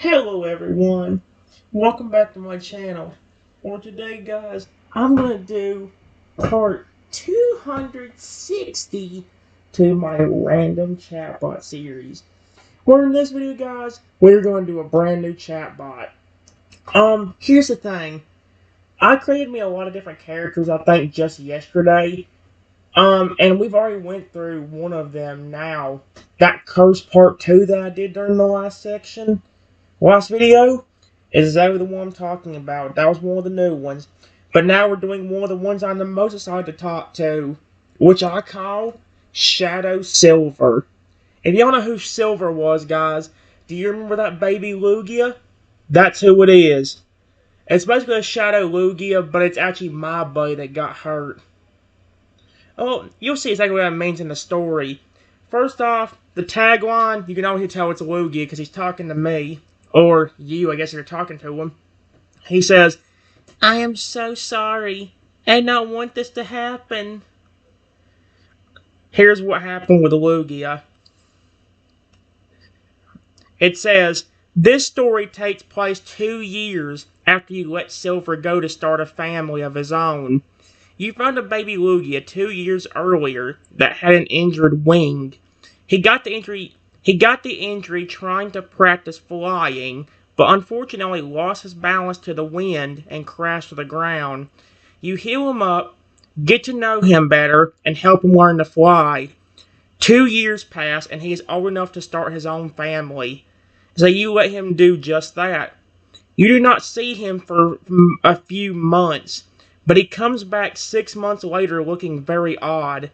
Hello everyone, welcome back to my channel. For today guys, I'm going to do part 260 to my random chatbot series. Where in this video guys, we're going to do a brand new chatbot. Here's the thing. I created me a lot of different characters I think just yesterday. And we've already went through one of them now. That curse part 2 that I did during the last video is exactly the one I'm talking about. That was one of the new ones. But now we're doing one of the ones I'm the most excited to talk to, which I call Shadow Silver. If y'all know who Silver was, guys, do you remember that baby Lugia? That's who it is. It's basically a Shadow Lugia, but it's actually my buddy that got hurt. Oh, you'll see exactly what that means in the story. First off, the tagline, you can always tell it's Lugia because he's talking to me. Or you, I guess, if you're talking to him. He says, I am so sorry. I don't want this to happen. Here's what happened with Lugia. It says, this story takes place 2 years after you let Silver go to start a family of his own. You found a baby Lugia 2 years earlier that had an injured wing. He got the injury trying to practice flying, but unfortunately lost his balance to the wind and crashed to the ground. You heal him up, get to know him better, and help him learn to fly. 2 years pass, and he is old enough to start his own family. So you let him do just that. You do not see him for a few months, but he comes back 6 months later looking very odd.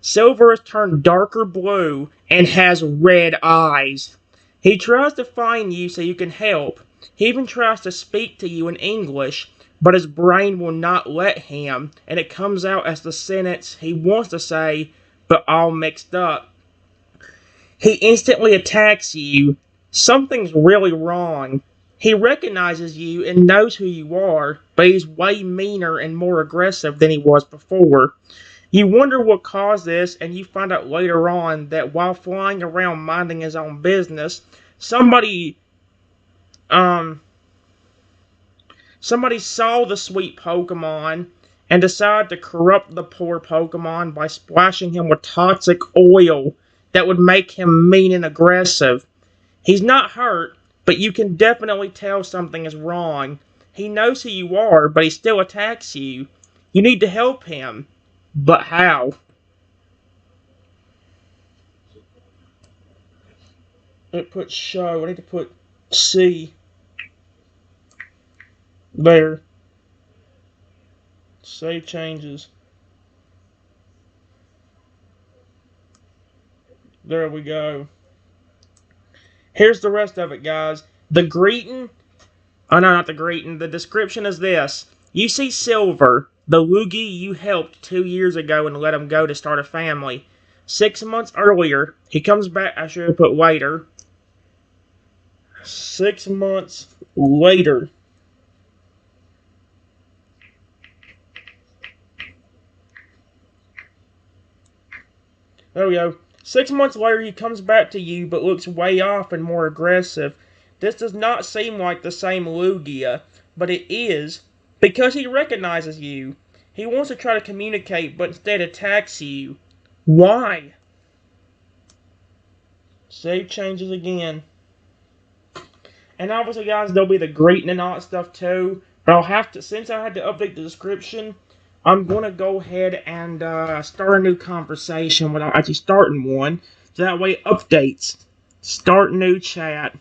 Silver has turned darker blue and has red eyes. He tries to find you so you can help. He even tries to speak to you in English, but his brain will not let him, and it comes out as the sentence he wants to say, but all mixed up. He instantly attacks you. Something's really wrong. He recognizes you and knows who you are, but he's way meaner and more aggressive than he was before. You wonder what caused this, and you find out later on that while flying around minding his own business, somebody saw the sweet Pokemon and decided to corrupt the poor Pokemon by splashing him with toxic oil that would make him mean and aggressive. He's not hurt, but you can definitely tell something is wrong. He knows who you are, but he still attacks you. You need to help him. But how? It puts show. I need to put C. There. Save changes. There we go. Here's the rest of it, guys. The greeting. Oh, no, not the greeting. The description is this. You see Silver, the Lugia you helped 2 years ago and let him go to start a family. 6 months earlier, he comes back. I should have put later. 6 months later. There we go. 6 months later, he comes back to you, but looks way off and more aggressive. This does not seem like the same Lugia, but it is, because he recognizes you. He wants to try to communicate, but instead attacks you. Why? Save changes again. And obviously, guys, there'll be the greeting and all that stuff too. But I'll have to, since I had to update the description, I'm going to go ahead and start a new conversation without actually starting one. So that way it updates. Start new chat.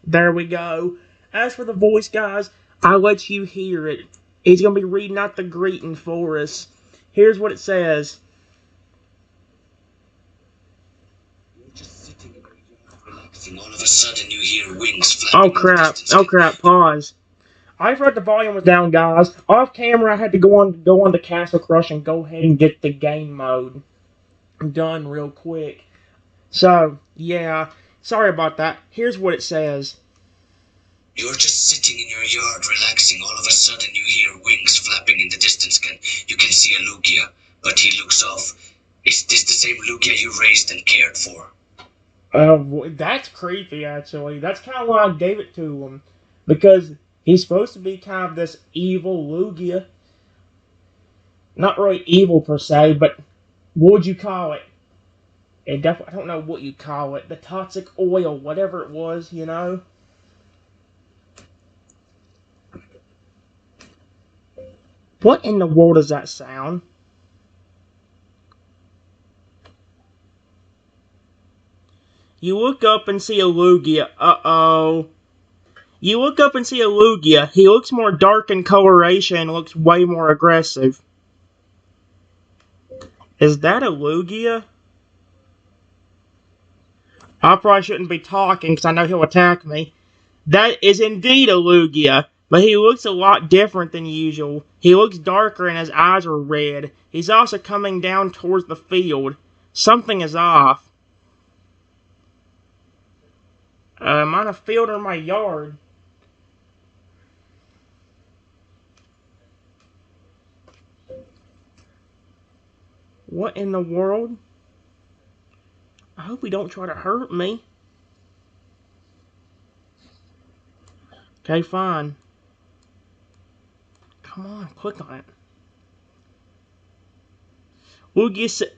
There we go. As for the voice, guys, I'll let you hear it. He's going to be reading out the greeting for us. Here's what it says. Just sitting in your yard relaxing. All of a sudden you hear wings flapping. Oh crap, pause. I forgot the volume was down, guys. Off camera, I had to go on the Castle Crush and go ahead and get the game mode done real quick. So, yeah, sorry about that. Here's what it says. You're just sitting in your yard relaxing. All of a sudden you hear wings flapping in the distance. You can see a Lugia, but he looks off. Is this the same Lugia you raised and cared for? That's creepy, actually. That's kind of why I gave it to him. Because he's supposed to be kind of this evil Lugia. Not really evil per se, but what would you call it? I don't know what you call it. The toxic oil, whatever it was, you know? What in the world does that sound? You look up and see a Lugia. Uh-oh. You look up and see a Lugia. He looks more dark in coloration and looks way more aggressive. Is that a Lugia? I probably shouldn't be talking because I know he'll attack me. That is indeed a Lugia, but he looks a lot different than usual. He looks darker and his eyes are red. He's also coming down towards the field. Something is off. Am I in a field or my yard? What in the world? I hope he don't try to hurt me. Okay, fine. Come on, click on it. Lugia said...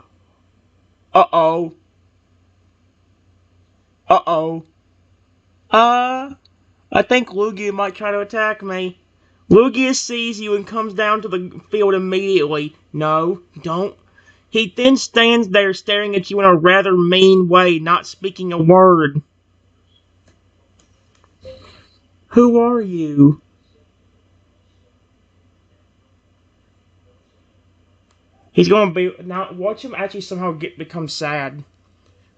Uh-oh. Uh-oh. I think Lugia might try to attack me. Lugia sees you and comes down to the field immediately. No, don't. He then stands there staring at you in a rather mean way, not speaking a word. Who are you? He's going to be... Now, watch him actually somehow become sad.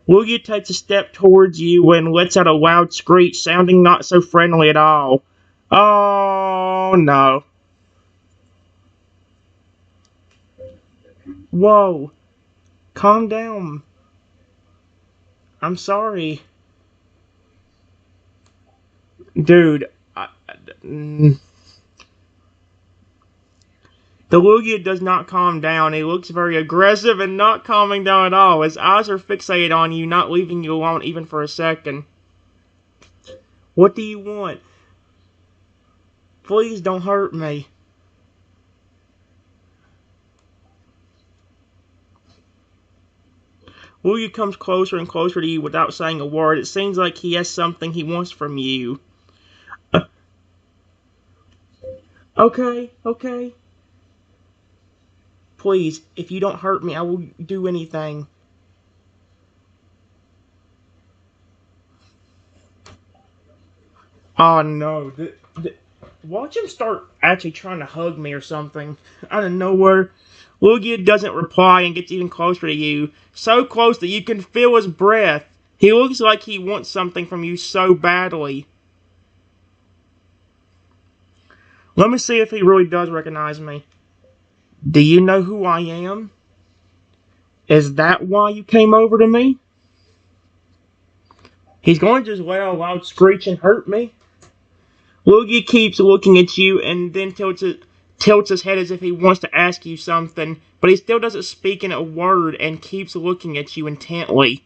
Lugia takes a step towards you and lets out a loud screech, sounding not so friendly at all. Oh, no. Whoa. Calm down. I'm sorry. Dude. The Lugia does not calm down. He looks very aggressive and not calming down at all. His eyes are fixated on you, not leaving you alone even for a second. What do you want? Please don't hurt me. Lugia comes closer and closer to you without saying a word. It seems like he has something he wants from you. Okay, okay. Please, if you don't hurt me, I will do anything. Oh no. Watch him start actually trying to hug me or something. Out of nowhere. Lugia doesn't reply and gets even closer to you. So close that you can feel his breath. He looks like he wants something from you so badly. Let me see if he really does recognize me. Do you know who I am? Is that why you came over to me? He's going to just let out a loud screech and hurt me. Lugia keeps looking at you and then tilts his head as if he wants to ask you something, but he still doesn't speak in a word and keeps looking at you intently.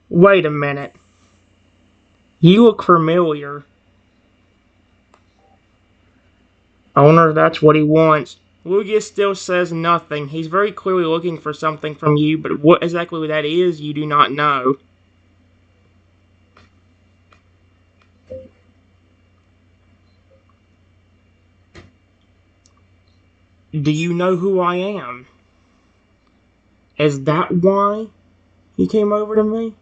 Wait a minute. You look familiar. I wonder if that's what he wants. Lugia still says nothing. He's very clearly looking for something from you, but what exactly that is, you do not know. Do you know who I am? Is that why you came over to me?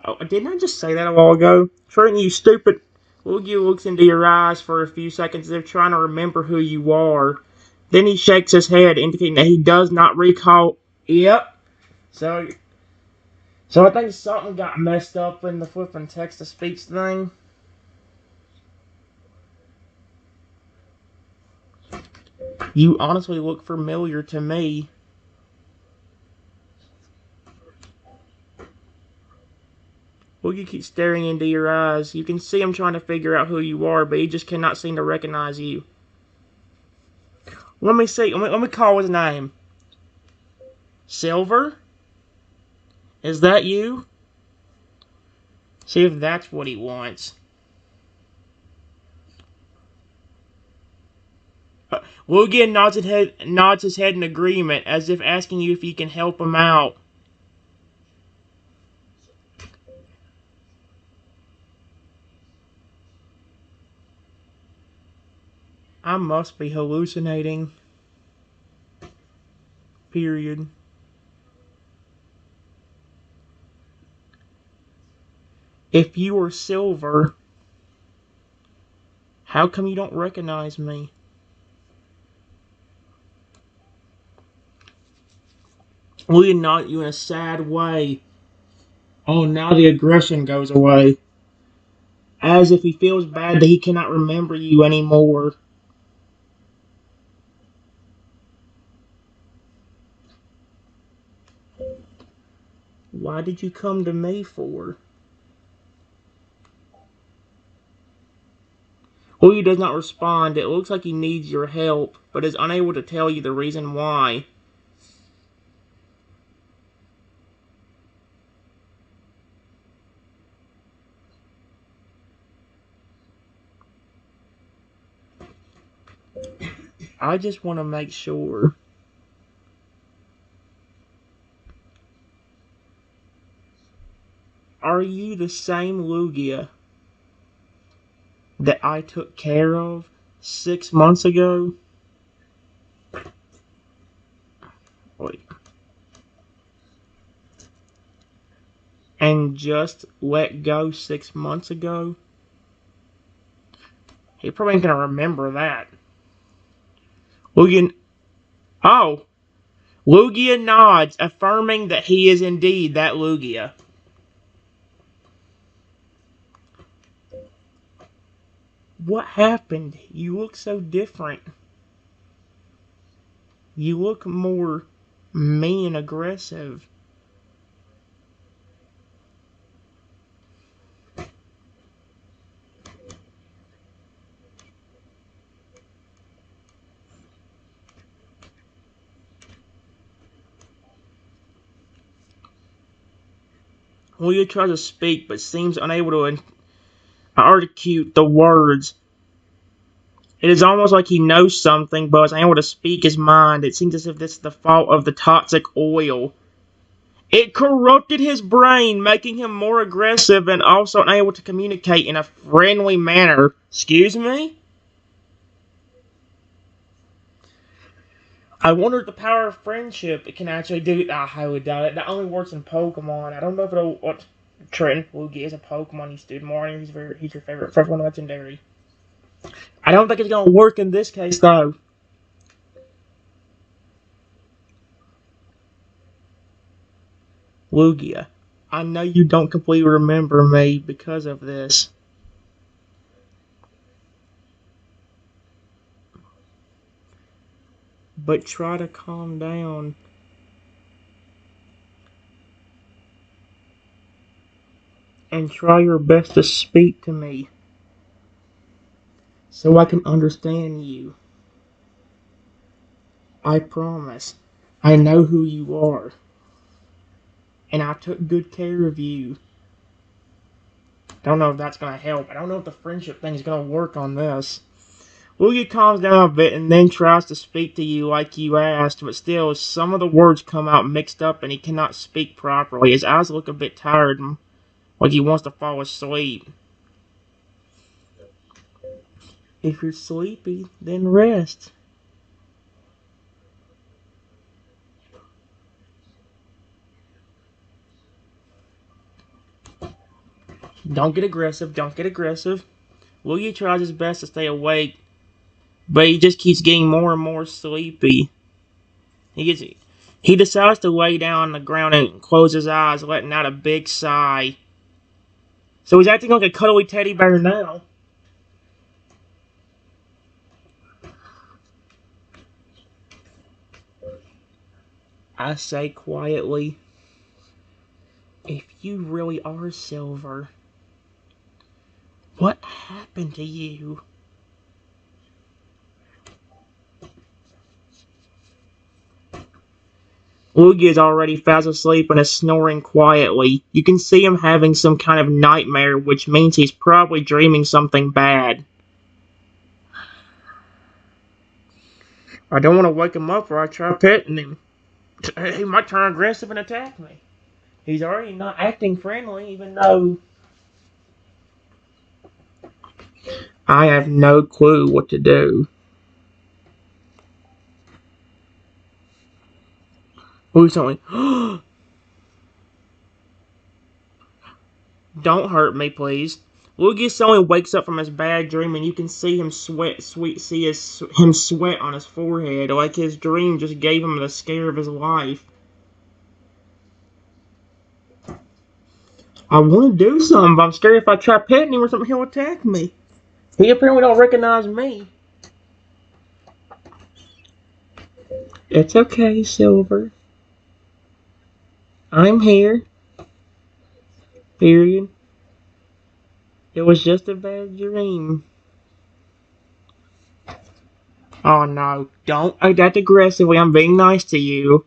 Oh, didn't I just say that a while ago? Trenton, you stupid... Lugia looks into your eyes for a few seconds as if trying to remember who you are. Then he shakes his head, indicating that he does not recall... Yep. So I think something got messed up in the flipping text-to-speech thing. You honestly look familiar to me. Lugia keeps staring into your eyes. You can see him trying to figure out who you are, but he just cannot seem to recognize you. Let me see. Let me call his name. Silver? Is that you? See if that's what he wants. Lugia nods his head in agreement, as if asking you if you can help him out. I must be hallucinating. Period. If you are Silver, how come you don't recognize me? Lugia nods at you in a sad way. Oh, now the aggression goes away. As if he feels bad that he cannot remember you anymore. Why did you come to me for? Lugia does not respond. It looks like he needs your help, but is unable to tell you the reason why. I just want to make sure. Are you the same Lugia that I took care of 6 months ago? Wait. And just let go 6 months ago? He probably ain't gonna remember that. Lugia. Oh! Lugia nods, affirming that he is indeed that Lugia. What happened? You look so different. You look more mean and aggressive. Lugia tries to speak, but seems unable to articulate the words. It is almost like he knows something, but is unable to speak his mind. It seems as if this is the fault of the toxic oil. It corrupted his brain, making him more aggressive and also unable to communicate in a friendly manner. Excuse me? I wonder if the power of friendship it can actually do. I highly doubt it. That only works in Pokemon. I don't know if it'll. What Trent Lugia is a Pokemon. You stood more. He's your favorite. First one legendary. I don't think it's gonna work in this case though. Lugia, I know you don't completely remember me because of this. But try to calm down. And try your best to speak to me. So I can understand you. I promise. I know who you are. And I took good care of you. Don't know if that's gonna help. I don't know if the friendship thing is gonna work on this. Lugia calms down a bit and then tries to speak to you like you asked, but still, some of the words come out mixed up and he cannot speak properly. His eyes look a bit tired, like he wants to fall asleep. If you're sleepy, then rest. Don't get aggressive, don't get aggressive. Lugia tries his best to stay awake, but he just keeps getting more and more sleepy. He decides to lay down on the ground and close his eyes, letting out a big sigh. So he's acting like a cuddly teddy bear now. I say quietly, if You really are Silver. What happened to you? Lugia is already fast asleep and is snoring quietly. You can see him having some kind of nightmare, which means he's probably dreaming something bad. I don't want to wake him up or I try petting him. He might turn aggressive and attack me. He's already not acting friendly, even though I have no clue what to do. Who's something? Don't hurt me, please. Lugia suddenly wakes up from his bad dream, and you can see him sweat on his forehead, like his dream just gave him the scare of his life. I want to do something, but I'm scared if I try petting him or something, he'll attack me. He apparently don't recognize me. It's okay, Silver. I'm here. Period. It was just a bad dream. Oh no, don't act aggressively. I'm being nice to you.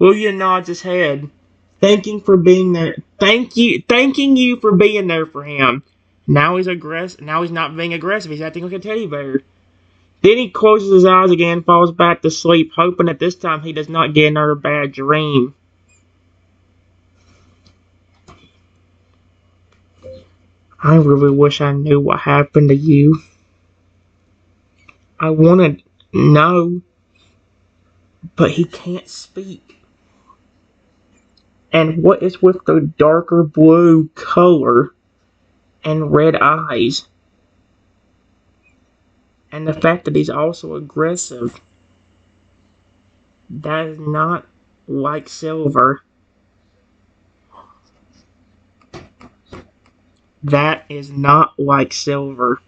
Lugia nods his head, thanking for being there. Thanking you for being there for him. Now he's aggressive. Now he's not being aggressive. He's acting like a teddy bear. Then he closes his eyes again and falls back to sleep, hoping that this time he does not get another bad dream. I really wish I knew what happened to you. I want to know, but he can't speak. And what is with the darker blue color and red eyes? And the fact that he's also aggressive. That is not like Silver. That is not like Silver.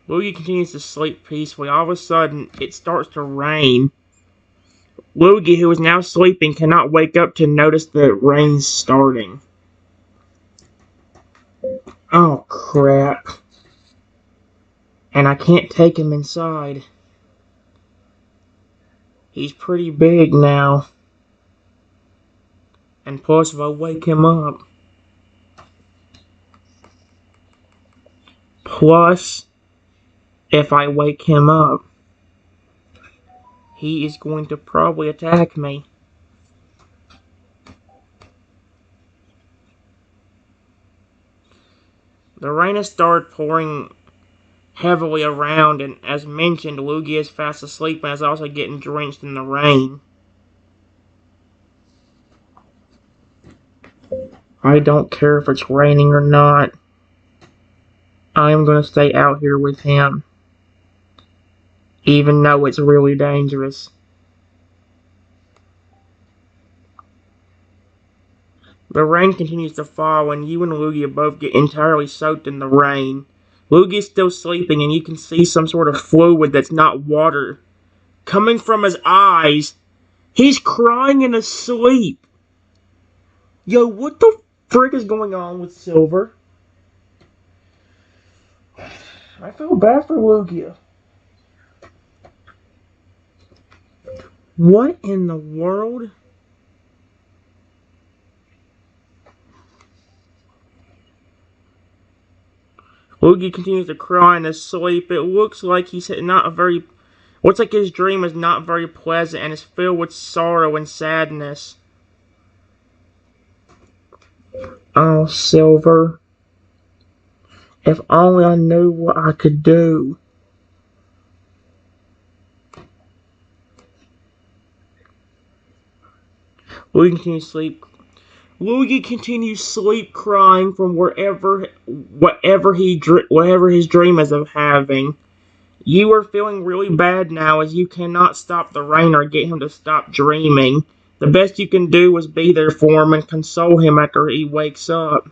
Lugia continues to sleep peacefully. All of a sudden, it starts to rain. Lugia, who is now sleeping, cannot wake up to notice the rain starting. Oh, crap. And I can't take him inside. He's pretty big now. And plus, if I wake him up... if I wake him up, he is going to probably attack me. The rain has started pouring heavily around, and as mentioned, Lugia is fast asleep and is also getting drenched in the rain. I don't care if it's raining or not. I am going to stay out here with him, even though it's really dangerous. The rain continues to fall, and you and Lugia both get entirely soaked in the rain. Lugia is still sleeping, and you can see some sort of fluid that's not water coming from his eyes. He's crying in his sleep. Yo, what the frick is going on with Silver? I feel bad for Lugia. What in the world? Lugia continues to cry in his sleep. It looks like he's not a very... Looks like his dream is not very pleasant and is filled with sorrow and sadness. Oh, Silver. If only I knew what I could do. Lugia continues sleep crying from whatever his dream is of having. You are feeling really bad now as you cannot stop the rain or get him to stop dreaming. The best you can do is be there for him and console him after he wakes up.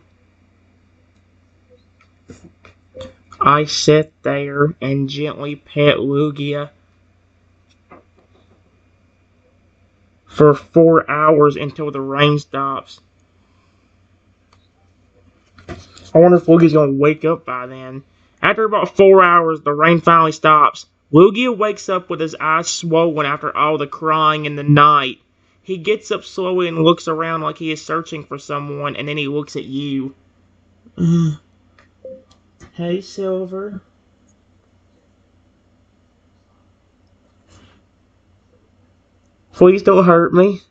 I sit there and gently pet Lugia. for 4 hours until the rain stops. I wonder if Lugia's gonna wake up by then. After about 4 hours, the rain finally stops. Lugia wakes up with his eyes swollen after all the crying in the night. He gets up slowly and looks around like he is searching for someone, and then he looks at you. Hey, Silver. Please don't hurt me.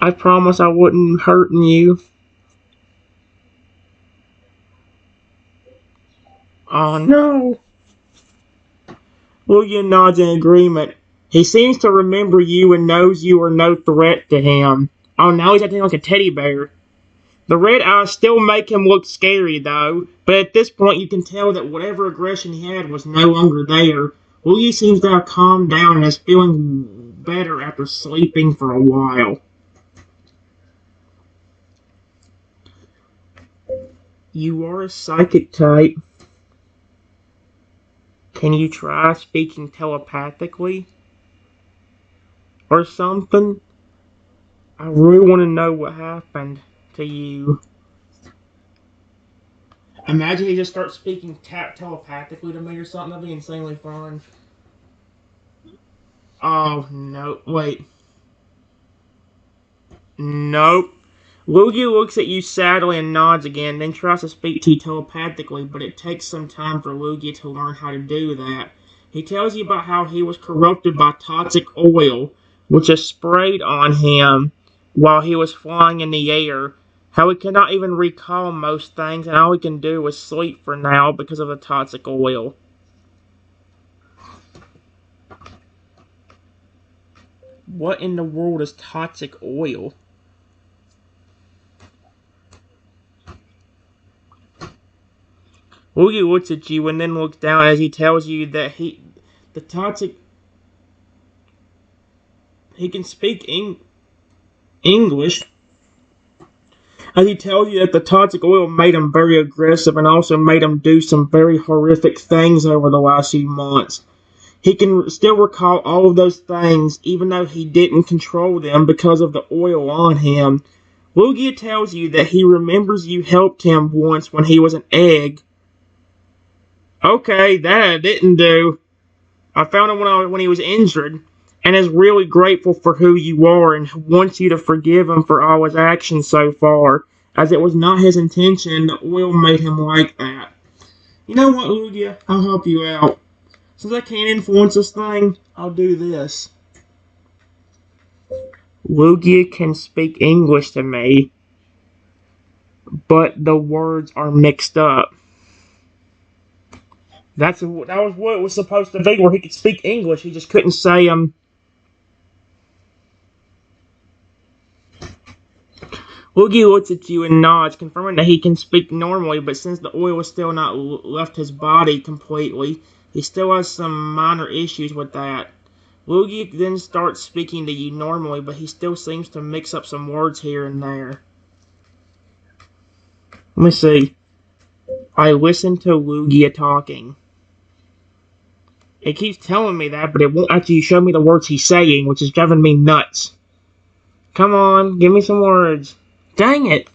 I promise I wouldn't hurt you. Oh no. Lugia nods in agreement. He seems to remember you and knows you are no threat to him. Oh, now he's acting like a teddy bear. The red eyes still make him look scary, though, but at this point you can tell that whatever aggression he had was no longer there. Lugia seems to have calmed down and is feeling better after sleeping for a while. You are a psychic type. Can you try speaking telepathically? Or something? I really want to know what happened to you. Imagine he just starts speaking telepathically to me or something. That'd be insanely fun. Oh, no. Wait. Nope. Lugia looks at you sadly and nods again, then tries to speak to you telepathically, but it takes some time for Lugia to learn how to do that. He tells you about how he was corrupted by toxic oil, which is sprayed on him while he was flying in the air. How he cannot even recall most things, and all he can do is sleep for now because of the toxic oil. What in the world is toxic oil? Lugia looks at you and then looks down as he tells you that he can speak English. As he tells you that the toxic oil made him very aggressive and also made him do some very horrific things over the last few months. He can still recall all of those things, even though he didn't control them because of the oil on him. Lugia tells you that he remembers you helped him once when he was an egg. Okay, that I didn't do. I found him when he was injured, and is really grateful for who you are and wants you to forgive him for all his actions so far, as it was not his intention and the oil made him like that. You know what, Lugia? I'll help you out. Since I can't influence this thing, I'll do this. Lugia can speak English to me, but the words are mixed up. That was what it was supposed to be, where he could speak English, he just couldn't say them. Lugia looks at you and nods, confirming that he can speak normally, but since the oil has still not left his body completely, he still has some minor issues with that. Lugia then starts speaking to you normally, but he still seems to mix up some words here and there. Let me see. I listen to Lugia talking. It keeps telling me that, but it won't actually show me the words he's saying, which is driving me nuts. Come on, give me some words. Dang it!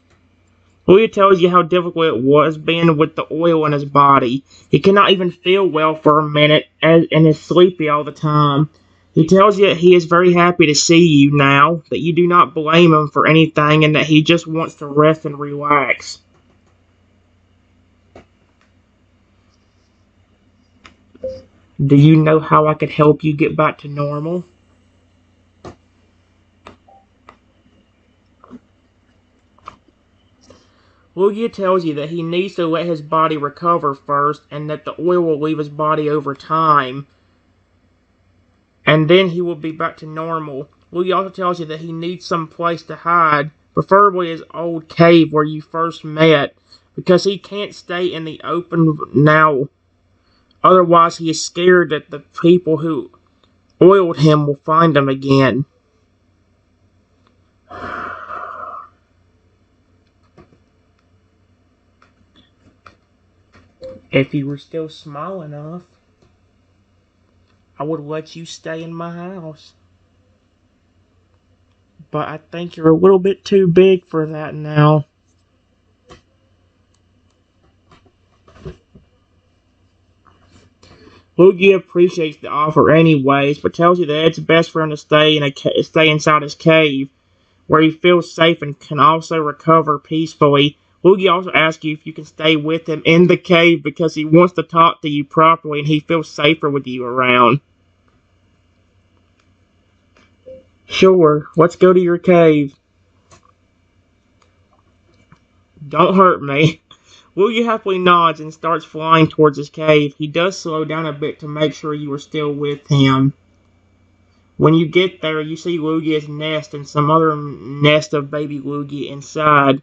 Lugia tells you how difficult it was being with the oil in his body. He cannot even feel well for a minute and is sleepy all the time. He tells you that he is very happy to see you now, that you do not blame him for anything, and that he just wants to rest and relax. Do you know how I could help you get back to normal? Lugia tells you that he needs to let his body recover first, and that the oil will leave his body over time, and then he will be back to normal. Lugia also tells you that he needs some place to hide, preferably his old cave where you first met, because he can't stay in the open now. Otherwise, he is scared that the people who oiled him will find him again. If you were still small enough, I would let you stay in my house. but I think you're a little bit too big for that now. Lugia appreciates the offer anyways, but tells you that it's best for him to stay inside his cave, where he feels safe and can also recover peacefully. Lugia also asks you if you can stay with him in the cave because he wants to talk to you properly and he feels safer with you around. Sure, let's go to your cave. Don't hurt me. Lugia happily nods and starts flying towards his cave. He does slow down a bit to make sure you are still with him. When you get there, you see Lugia's nest and some other nest of baby Lugia inside.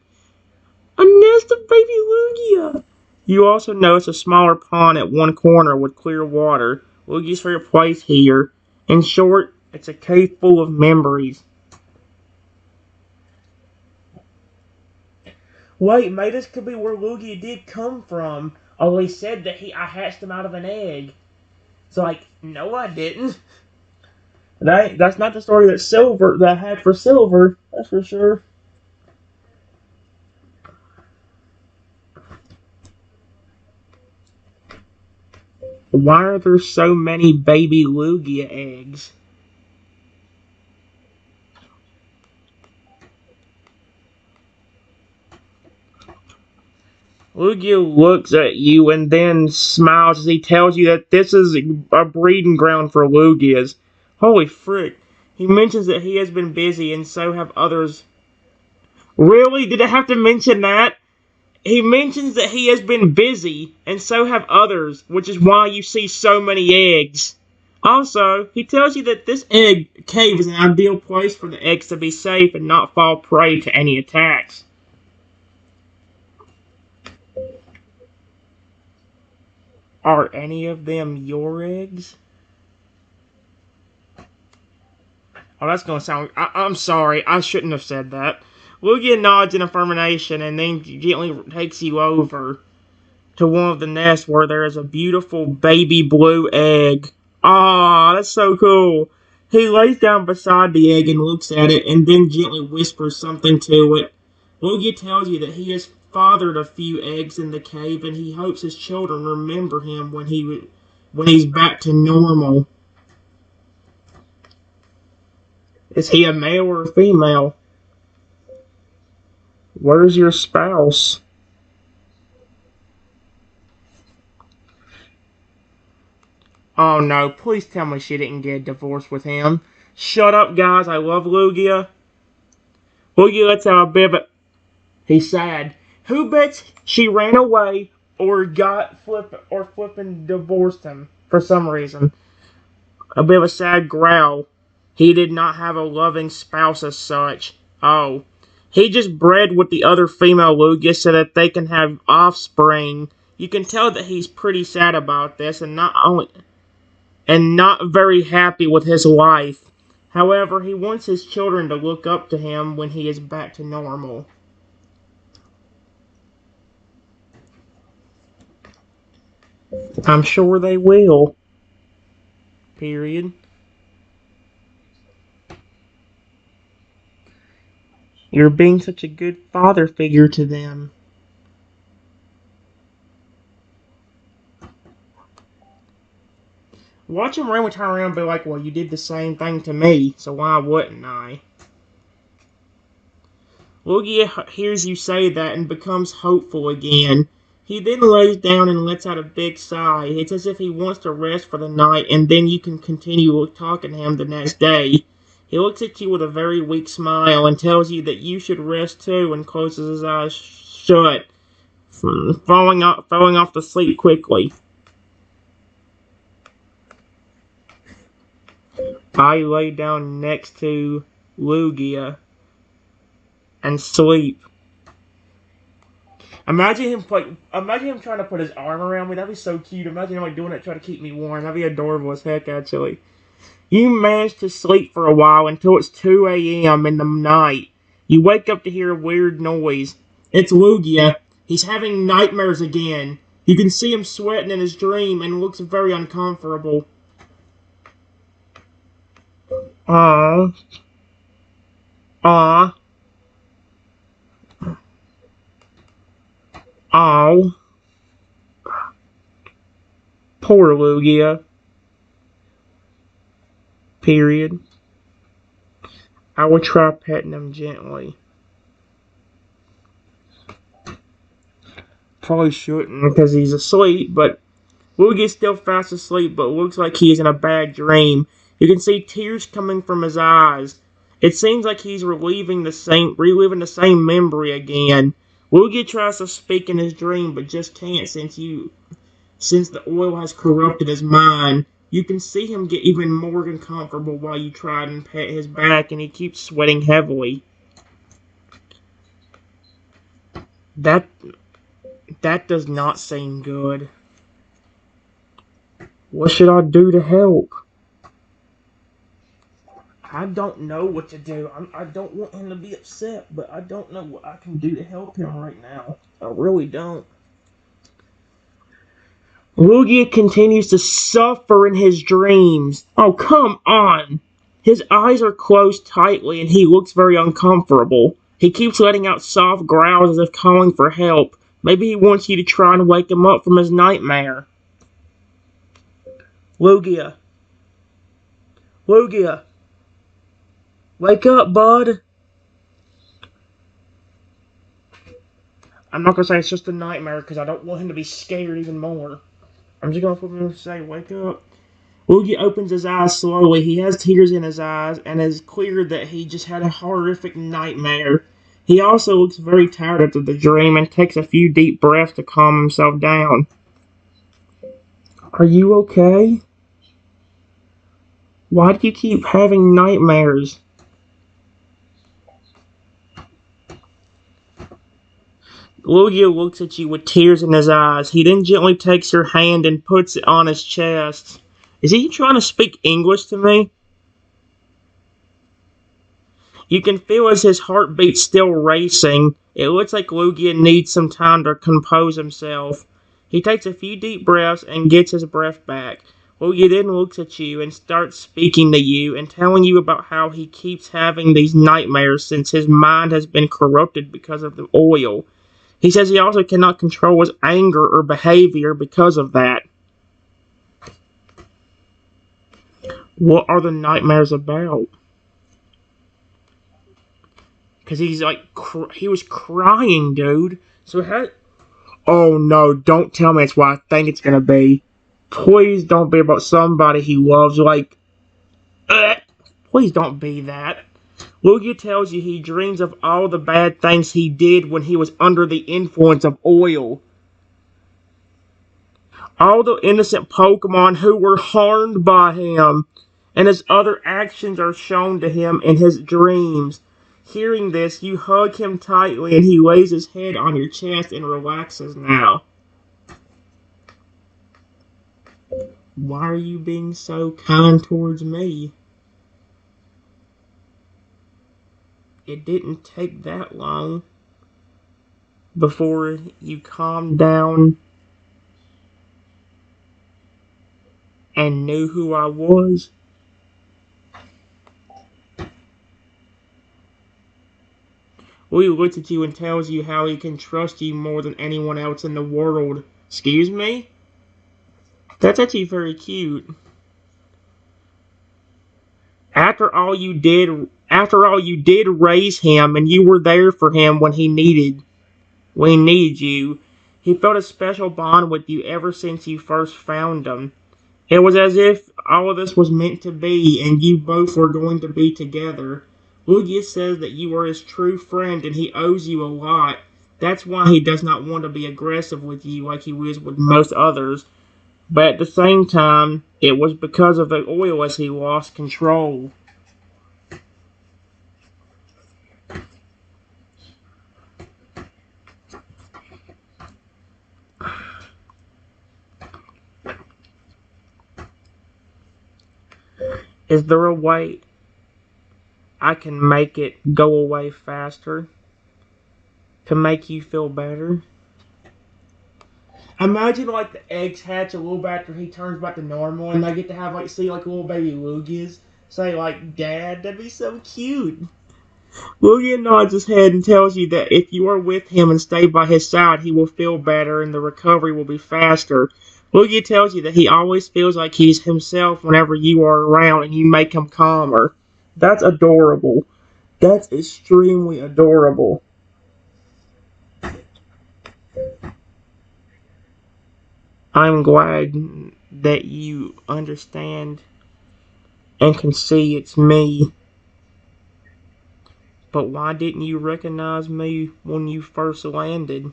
A nest of baby Lugia! You also notice a smaller pond at one corner with clear water. Lugia's favorite place here. In short, it's a cave full of memories. Wait, mate, this could be where Lugia did come from. Oh, he said that I hatched him out of an egg. It's like, no, I didn't. That's not the story that I had for Silver. That's for sure. Why are there so many baby Lugia eggs? Lugia looks at you and then smiles as he tells you that this is a breeding ground for Lugias. Holy frick. He mentions that he has been busy and so have others. Really? Did I have to mention that? He mentions that he has been busy and so have others, which is why you see so many eggs. Also, he tells you that this egg cave is an ideal place for the eggs to be safe and not fall prey to any attacks. Are any of them your eggs? Oh, that's gonna sound... I'm sorry, I shouldn't have said that. Lugia nods in affirmation and then gently takes you over to one of the nests where there is a beautiful baby blue egg. Ah, that's so cool. He lays down beside the egg and looks at it and then gently whispers something to it. Lugia tells you that he has fathered a few eggs in the cave and he hopes his children remember him when he's back to normal. Is he a male or a female? Where's your spouse? Oh no, please tell me she didn't get a divorce with him. Shut up, guys, I love Lugia. Lugia lets out a bit of a... He's sad. Who bets she ran away or flipping divorced him for some reason? A bit of a sad growl. He did not have a loving spouse as such. Oh. He just bred with the other female Lugia so that they can have offspring. You can tell that he's pretty sad about this and not very happy with his life. However, he wants his children to look up to him when he is back to normal. I'm sure they will. Period. You're being such a good father figure to them. Watch him randomly turn around and be like, well, you did the same thing to me, so why wouldn't I? Lugia hears you say that and becomes hopeful again. He then lays down and lets out a big sigh. It's as if he wants to rest for the night, and then you can continue talking to him the next day. He looks at you with a very weak smile and tells you that you should rest too and closes his eyes shut, falling off to sleep quickly. I lay down next to Lugia and sleep. Imagine him trying to put his arm around me. That'd be so cute. Imagine him doing it, trying to keep me warm. That'd be adorable as heck, actually. You manage to sleep for a while until it's 2 a.m. in the night. You wake up to hear a weird noise. It's Lugia. He's having nightmares again. You can see him sweating in his dream and looks very uncomfortable. Aww. Aw. Aw. Poor Lugia. Period. I would try petting him gently. Probably shouldn't because he's asleep, but Lugia's still fast asleep, but looks like he is in a bad dream. You can see tears coming from his eyes. It seems like he's reliving the same memory again. Lugia tries to speak in his dream, but just can't since the oil has corrupted his mind. You can see him get even more uncomfortable while you try and pet his back, and he keeps sweating heavily. That that does not seem good. What should I do to help? I don't know what to do. I don't want him to be upset, but I don't know what I can do to help him right now. I really don't. Lugia continues to suffer in his dreams. Oh, come on! His eyes are closed tightly and he looks very uncomfortable. He keeps letting out soft growls as if calling for help. Maybe he wants you to try and wake him up from his nightmare. Lugia. Lugia. Wake up, bud. I'm not gonna say it's just a nightmare because I don't want him to be scared even more. I'm just gonna put him to say, wake up. Lugia opens his eyes slowly. He has tears in his eyes, and it's clear that he just had a horrific nightmare. He also looks very tired after the dream and takes a few deep breaths to calm himself down. Are you okay? Why do you keep having nightmares? Lugia looks at you with tears in his eyes. He then gently takes your hand and puts it on his chest. Is he trying to speak English to me? You can feel as his heartbeat's still racing. It looks like Lugia needs some time to compose himself. He takes a few deep breaths and gets his breath back. Lugia then looks at you and starts speaking to you and telling you about how he keeps having these nightmares since his mind has been corrupted because of the oil. He says he also cannot control his anger or behavior because of that. What are the nightmares about? Because he's like, he was crying, dude. So oh no, don't tell me it's what I think it's gonna be. Please don't be about somebody he loves, like, please don't be that. Lugia tells you he dreams of all the bad things he did when he was under the influence of oil. All the innocent Pokemon who were harmed by him, and his other actions are shown to him in his dreams. Hearing this, you hug him tightly and he lays his head on your chest and relaxes now. Why are you being so kind towards me? It didn't take that long before you calmed down and knew who I was. He looks at you and tells you how he can trust you more than anyone else in the world. Excuse me? That's actually very cute. After all you did raise him and you were there for him when he needed you. He felt a special bond with you ever since you first found him. It was as if all of this was meant to be and you both were going to be together. Lugia says that you are his true friend and he owes you a lot. That's why he does not want to be aggressive with you like he was with most others. But at the same time, it was because of the oil as he lost control. Is there a way I can make it go away faster? To make you feel better? Imagine like the eggs hatch a little bit after he turns back to normal and they get to have like see like little baby Lugias say like, Dad, that'd be so cute. Lugia nods his head and tells you that if you are with him and stay by his side, he will feel better and the recovery will be faster. Lugia tells you that he always feels like he's himself whenever you are around and you make him calmer. That's adorable. That's extremely adorable. I'm glad that you understand and can see it's me. But why didn't you recognize me when you first landed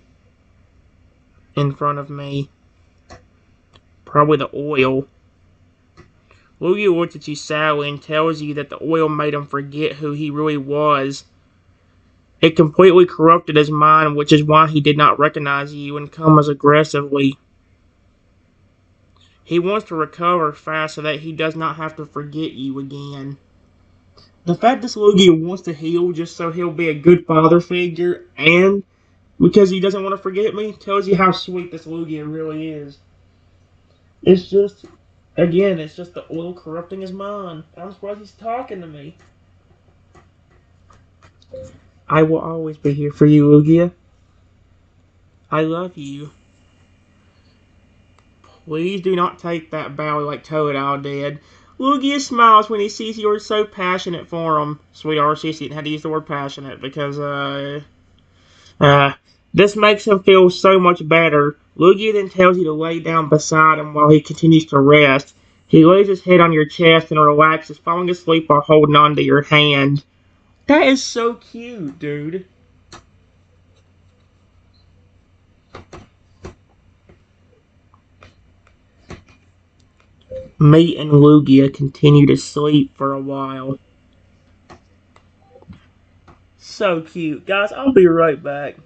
in front of me? Probably the oil. Lugia looks at you sadly and tells you that the oil made him forget who he really was. It completely corrupted his mind, which is why he did not recognize you and come as aggressively. He wants to recover fast so that he does not have to forget you again. The fact that Lugia wants to heal just so he'll be a good father figure and because he doesn't want to forget me tells you how sweet this Lugia really is. It's just, again, it's just the oil corrupting his mind. I'm surprised he's talking to me. I will always be here for you, Lugia. I love you. Please do not take that bow like Toadal did. Lugia smiles when he sees you're so passionate for him. Sweetheart, she didn't have to use the word passionate because, this makes him feel so much better. Lugia then tells you to lay down beside him while he continues to rest. He lays his head on your chest and relaxes, falling asleep while holding onto your hand. That is so cute, dude. Me and Lugia continue to sleep for a while. So cute. Guys, I'll be right back.